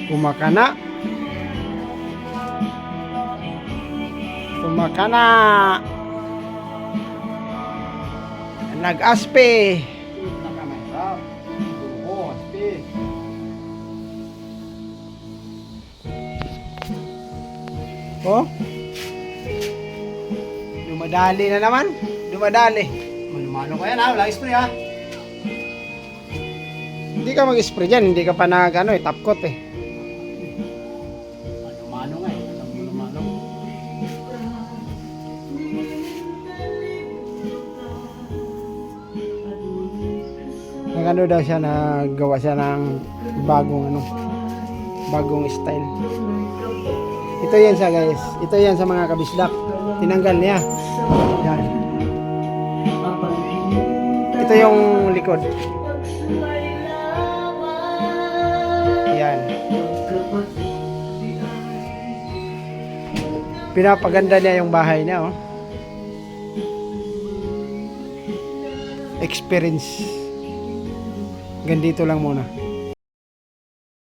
Kumakana. Kumakana. Nag-aspe. Oh. Dumadali na naman. Dumadali. Manumano ko yan ha, wala spray ha. Hindi ka mag-spray dyan. Hindi ka pa nag top coat eh. Manumano nga eh, isang manumano. Nagano daw siya, nagawa siya ng bagong style. Ito yan siya guys. Ito yan sa mga kabisdak. Tinanggal niya. Yan. Ito yung likod. Yan. Pinapaganda niya yung bahay niya, oh. Experience. Ganito lang muna.